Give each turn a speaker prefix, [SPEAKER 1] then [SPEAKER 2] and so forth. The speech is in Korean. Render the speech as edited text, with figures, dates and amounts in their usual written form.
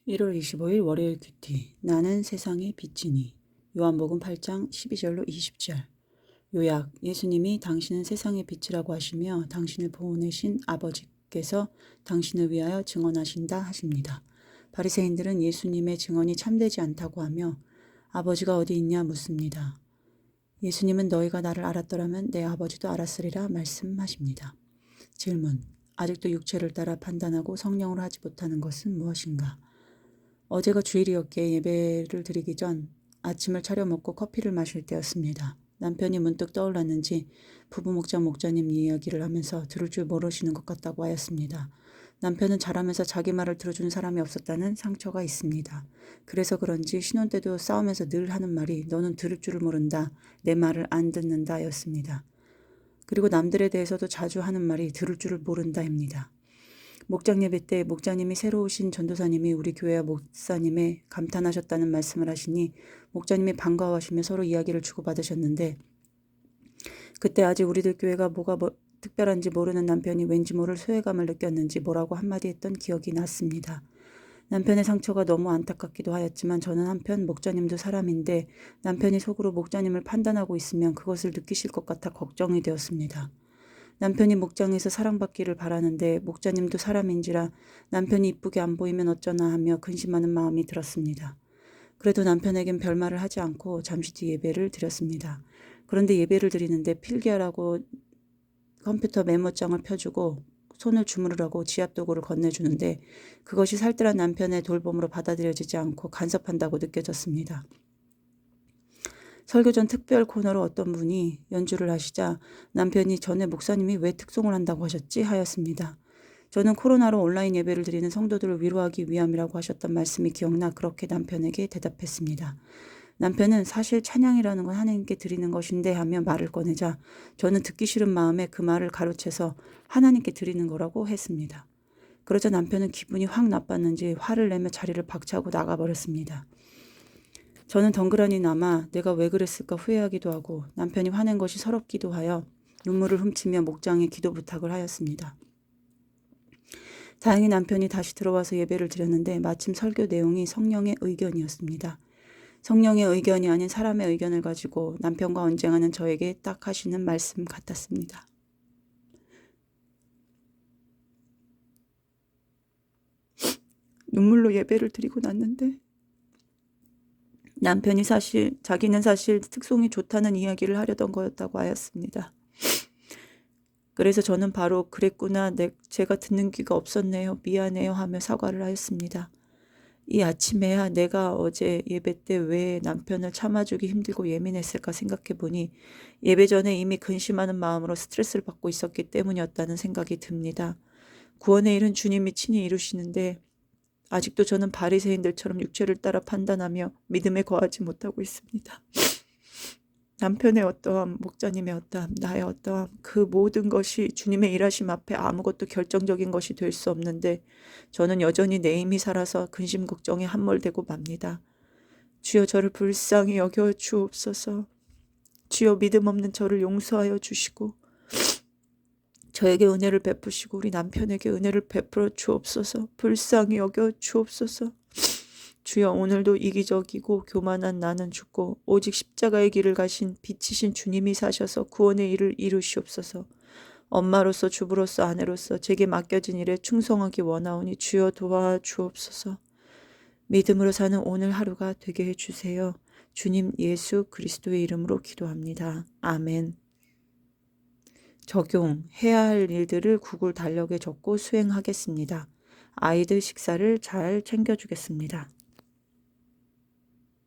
[SPEAKER 1] 1월 25일 월요일 큐티. 나는 세상의 빛이니. 요한복음 8장 12절로 20절. 요약. 예수님이 당신은 세상의 빛이라고 하시며 당신을 보내신 아버지께서 당신을 위하여 증언하신다 하십니다. 바리새인들은 예수님의 증언이 참되지 않다고 하며 아버지가 어디 있냐 묻습니다. 예수님은 너희가 나를 알았더라면 내 아버지도 알았으리라 말씀하십니다. 질문. 아직도 육체를 따라 판단하고 성령으로 하지 못하는 것은 무엇인가? 어제가 주일이었기에 예배를 드리기 전 아침을 차려 먹고 커피를 마실 때였습니다. 남편이 문득 떠올랐는지 부부 목자님 이야기를 하면서 들을 줄 모르시는 것 같다고 하였습니다. 남편은 자라면서 자기 말을 들어주는 사람이 없었다는 상처가 있습니다. 그래서 그런지 신혼 때도 싸우면서 늘 하는 말이 너는 들을 줄을 모른다, 내 말을 안 듣는다 였습니다. 그리고 남들에 대해서도 자주 하는 말이 들을 줄을 모른다입니다. 목장 예배 때 목자님이 새로 오신 전도사님이 우리 교회와 목사님에 감탄하셨다는 말씀을 하시니 목자님이 반가워하시며 서로 이야기를 주고받으셨는데 그때 아직 우리들 교회가 뭐가 특별한지 모르는 남편이 왠지 모를 소외감을 느꼈는지 뭐라고 한마디 했던 기억이 났습니다. 남편의 상처가 너무 안타깝기도 하였지만 저는 한편 목자님도 사람인데 남편이 속으로 목자님을 판단하고 있으면 그것을 느끼실 것 같아 걱정이 되었습니다. 남편이 목장에서 사랑받기를 바라는데 목자님도 사람인지라 남편이 이쁘게 안 보이면 어쩌나 하며 근심하는 마음이 들었습니다. 그래도 남편에겐 별말을 하지 않고 잠시 뒤 예배를 드렸습니다. 그런데 예배를 드리는데 필기하라고 컴퓨터 메모장을 펴주고 손을 주무르라고 지압도구를 건네주는데 그것이 살뜰한 남편의 돌봄으로 받아들여지지 않고 간섭한다고 느껴졌습니다. 설교 전 특별 코너로 어떤 분이 연주를 하시자 남편이 전에 목사님이 왜 특송을 한다고 하셨지 하였습니다. 저는 코로나로 온라인 예배를 드리는 성도들을 위로하기 위함이라고 하셨던 말씀이 기억나 그렇게 남편에게 대답했습니다. 남편은 사실 찬양이라는 건 하나님께 드리는 것인데 하며 말을 꺼내자 저는 듣기 싫은 마음에 그 말을 가로채서 하나님께 드리는 거라고 했습니다. 그러자 남편은 기분이 확 나빴는지 화를 내며 자리를 박차고 나가버렸습니다. 저는 덩그러니 남아 내가 왜 그랬을까 후회하기도 하고 남편이 화낸 것이 서럽기도 하여 눈물을 훔치며 목장에 기도 부탁을 하였습니다. 다행히 남편이 다시 들어와서 예배를 드렸는데 마침 설교 내용이 성령의 의견이었습니다. 성령의 의견이 아닌 사람의 의견을 가지고 남편과 언쟁하는 저에게 딱 하시는 말씀 같았습니다. 눈물로 예배를 드리고 났는데 남편이 자기는 사실 특송이 좋다는 이야기를 하려던 거였다고 하였습니다. 그래서 저는 바로 그랬구나, 제가 듣는 귀가 없었네요, 미안해요 하며 사과를 하였습니다. 이 아침에야 내가 어제 예배 때 왜 남편을 참아주기 힘들고 예민했을까 생각해보니 예배 전에 이미 근심하는 마음으로 스트레스를 받고 있었기 때문이었다는 생각이 듭니다. 구원의 일은 주님이 친히 이루시는데 아직도 저는 바리새인들처럼 육체를 따라 판단하며 믿음에 거하지 못하고 있습니다. 남편의 어떠함, 목자님의 어떠함, 나의 어떠함, 그 모든 것이 주님의 일하심 앞에 아무것도 결정적인 것이 될 수 없는데 저는 여전히 내 힘이 살아서 근심 걱정에 함몰되고 맙니다. 주여 저를 불쌍히 여겨 주옵소서. 주여 믿음 없는 저를 용서하여 주시고 저에게 은혜를 베푸시고 우리 남편에게 은혜를 베풀어 주옵소서. 불쌍히 여겨 주옵소서. 주여 오늘도 이기적이고 교만한 나는 죽고 오직 십자가의 길을 가신 빛이신 주님이 사셔서 구원의 일을 이루시옵소서. 엄마로서 주부로서 아내로서 제게 맡겨진 일에 충성하기 원하오니 주여 도와주옵소서. 믿음으로 사는 오늘 하루가 되게 해주세요. 주님 예수 그리스도의 이름으로 기도합니다. 아멘. 적용, 해야 할 일들을 구글 달력에 적고 수행하겠습니다. 아이들 식사를 잘 챙겨주겠습니다.